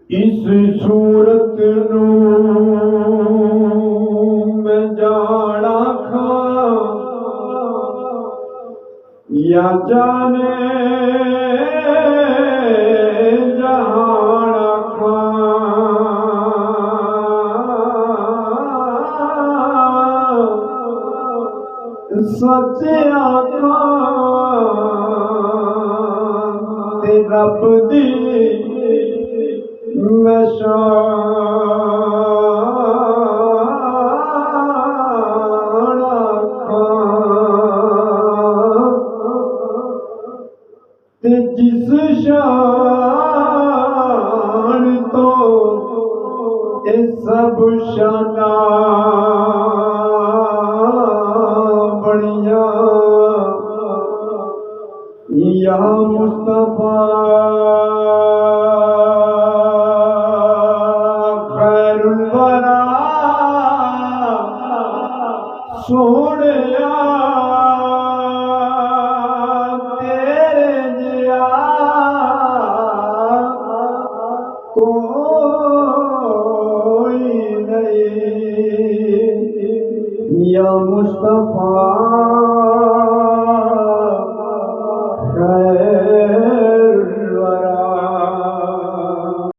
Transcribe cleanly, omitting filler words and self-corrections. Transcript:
इस सूरत में जाना खा या जाने जहाना खा सच आखा ते रब दी मैं शान आखा ते जिस शान तो ये सब शाना बढ़िया या मुस्तफा खैरुल वरा सोहणिया तेरे जिया कोई नहीं या मुस्तफा